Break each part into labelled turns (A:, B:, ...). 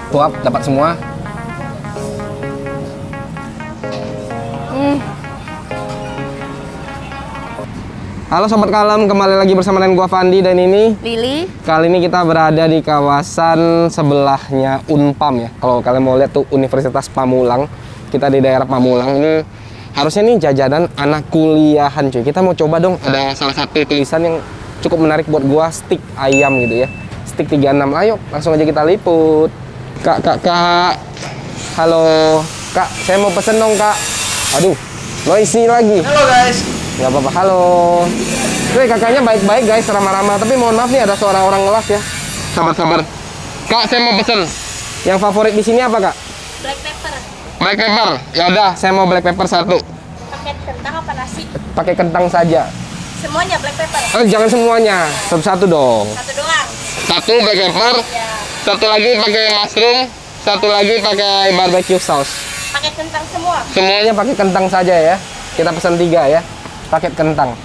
A: Tuap, dapat semua. Halo Sobat Kalem, kembali lagi bersama dengan gua Fandi dan ini
B: Lili.
A: Kali ini kita berada di kawasan sebelahnya Unpam ya. Kalau kalian mau lihat tuh Universitas Pamulang. Kita di daerah Pamulang. Ini harusnya nih jajanan anak kuliahan cuy. Kita mau coba dong, ada salah satu tulisan yang cukup menarik buat gua, stik ayam gitu ya. Stik 36. Ayo, langsung aja kita liput. Kak. Halo. Kak, saya mau pesen dong, Kak. Aduh, noisy lagi.
C: Halo guys.
A: Nggak apa-apa, halo. Kakaknya baik-baik guys, ramah-ramah. Tapi mohon maaf nih, ada suara orang ngelas ya. Sabar. Kak, saya mau pesen. Yang favorit di sini apa, Kak?
B: Black pepper.
A: Black pepper. Ya udah, saya mau black pepper 1.
B: Pakai kentang apa nasi?
A: Pakai kentang saja.
B: Semuanya black pepper.
A: Jangan semuanya, satu-satu dong.
B: Satu doang.
A: 1 black pepper,
B: Ya.
A: 1 lagi pakai mushroom, 1 lagi pakai barbecue sauce.
B: Pakai kentang semua.
A: Semuanya pakai kentang saja ya. Kita pesan 3 ya, paket kentang.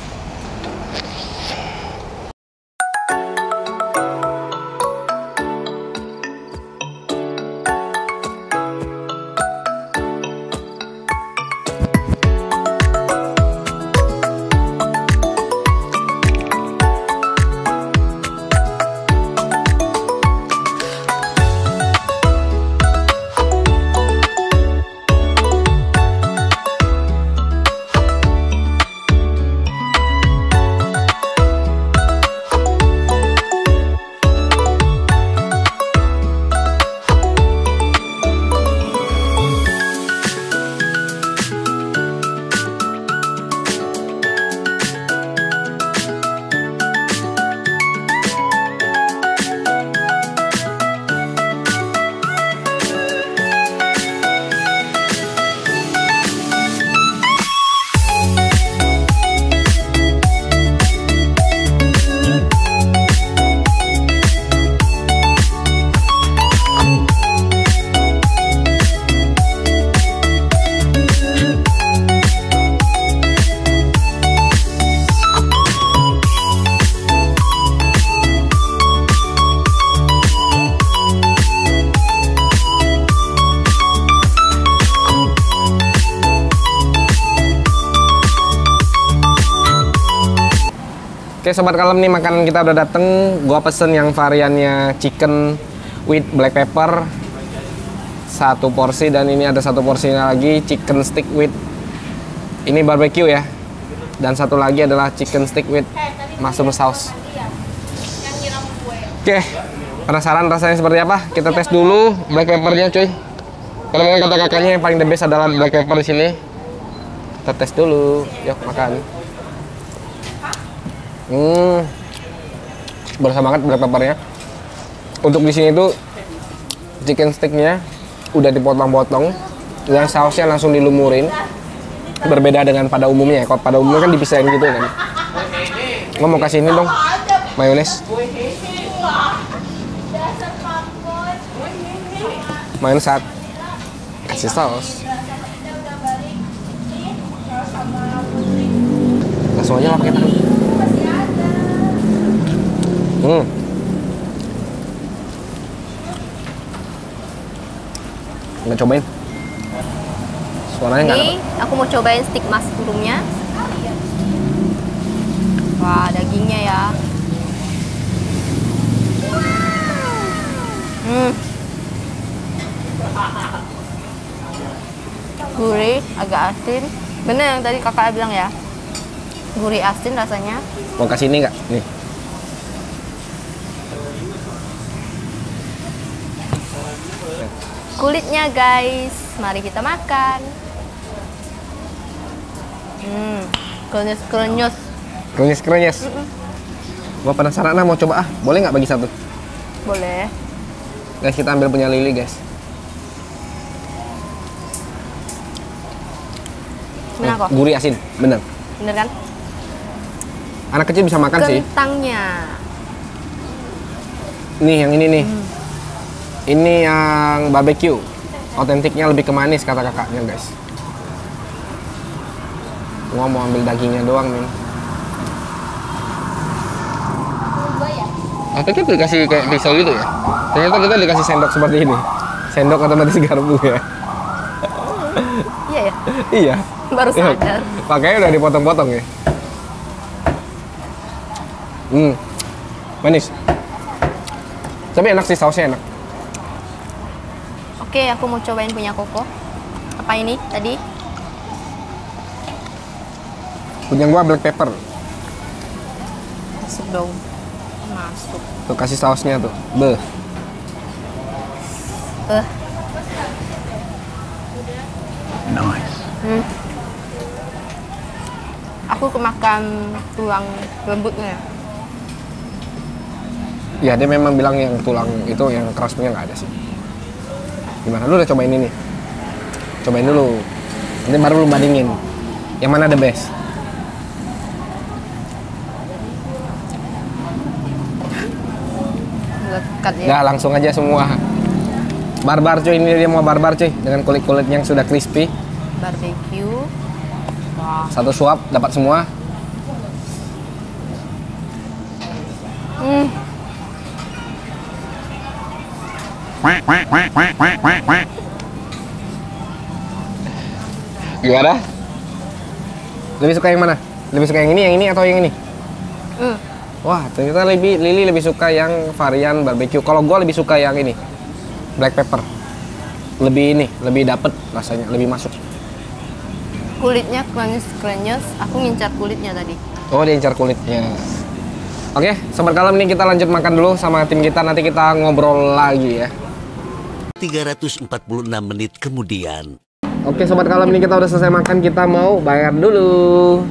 A: Oke Sobat Kalem, nih makanan kita udah dateng. Gua pesen yang variannya chicken with black pepper 1 porsi, dan ini ada 1 porsinya lagi chicken stick with ini barbecue ya, dan 1 lagi adalah chicken stick with mushroom sauce. Oke, penasaran rasanya seperti apa? Kita tes dulu black peppernya cuy. Kalau memang kata kakaknya yang paling the best adalah black pepper di sini. Kita tes dulu, yuk makan. Berasa banget black peppernya. Untuk di sini tuh chicken sticknya udah dipotong-potong, yang sausnya langsung dilumurin. Berbeda dengan pada umumnya. Kalau pada umumnya kan dipisahin gitu kan. Gua mau kasih ini dong, mayones. Mayones saat kasih saus. Langsung aja lah pakai tangan. Nggak cobain. Suaranya nggak
B: Ini aku mau cobain stick mushroomnya. Wah, dagingnya ya. Gurih, agak asin. Bener yang tadi kakak bilang ya. Gurih asin rasanya.
A: Mau kasih ini nggak? Nih.
B: Kulitnya guys, mari kita makan. Krenyes.
A: Krenyes. Gua penasaran mau coba Boleh nggak bagi 1?
B: Boleh.
A: Guys, kita ambil punya Lili guys.
B: Gimana kok?
A: Gurih asin, bener.
B: Bener kan?
A: Anak kecil bisa makan sih.
B: Kentangnya.
A: Nih yang ini nih. Ini yang barbecue. Otentiknya lebih ke manis kata kakaknya guys. Gua mau ambil dagingnya doang nih. Aku pikir dikasih kayak pisau gitu ya. Ternyata kita dikasih sendok seperti ini. Sendok otomatis garpu ya.
B: Iya ya,
A: Iya.
B: baru
A: Iya.
B: sadar.
A: Pakainya udah dipotong-potong ya. Manis. Tapi enak sih, sausnya enak.
B: Oke, aku mau cobain punya Koko. Apa ini tadi?
A: Punya gua black pepper.
B: Masuk dong. Masuk.
A: Tuh kasih sausnya tuh. Beh.
C: Nice.
B: Aku kemakan tulang lembutnya.
A: Ya dia memang bilang yang tulang itu yang keras punya nggak ada sih. Gimana? Lu udah cobain ini? Cobain dulu. Nanti baru lu bandingin. Yang mana the best?
B: Lekat ya.
A: Nggak, langsung aja semua. Barbar cuy, ini dia mau barbar cuy. Dengan kulit-kulit yang sudah crispy.
B: Barbecue. Wah.
A: Satu suap dapat semua. Gimana? Lebih suka yang mana? Lebih suka yang ini atau yang ini? Wah, ternyata Lili lebih suka yang varian barbecue. Kalau gua lebih suka yang ini, black pepper. Lebih dapet rasanya, lebih masuk.
B: Kulitnya krenyes. Aku ngincar kulitnya tadi.
A: Oh, dia incar kulitnya. Oke, sobat kalem, ini kita lanjut makan dulu sama tim kita. Nanti kita ngobrol lagi ya.
C: 346 menit kemudian.
A: Oke, sobat kalem, ini kita udah selesai makan. Kita mau bayar dulu.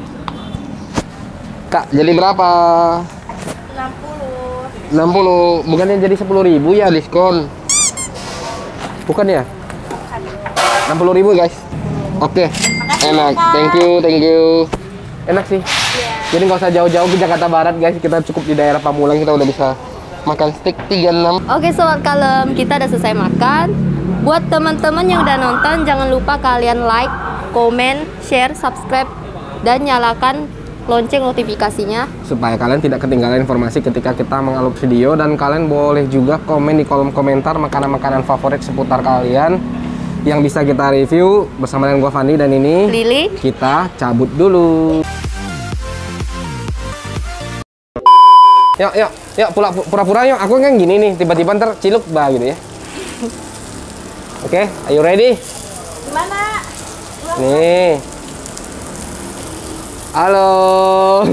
A: Kak, jadi berapa? 60. Bukannya jadi 10.000 ya diskon? Bukan ya? 60.000 guys. Oke, enak. Thank you. Enak sih. Jadi nggak usah jauh-jauh ke Jakarta Barat guys. Kita cukup di daerah Pamulang, kita udah bisa makan steak 36.
B: Oke sobat kalem, kita udah selesai makan. Buat teman-teman yang udah nonton, jangan lupa kalian like, komen, share, subscribe, dan nyalakan lonceng notifikasinya
A: Supaya kalian tidak ketinggalan informasi ketika kita mengupload video. Dan kalian boleh juga komen di kolom komentar makanan-makanan favorit seputar kalian yang bisa kita review bersama dengan gua Fandi dan ini
B: Lili.
A: Kita cabut dulu. Yuk, pura-pura yuk. Aku kan gini nih, tiba-tiba ntar ciluk bah gitu ya. Oke, are you ready?
B: Gimana?
A: Nih. Halo.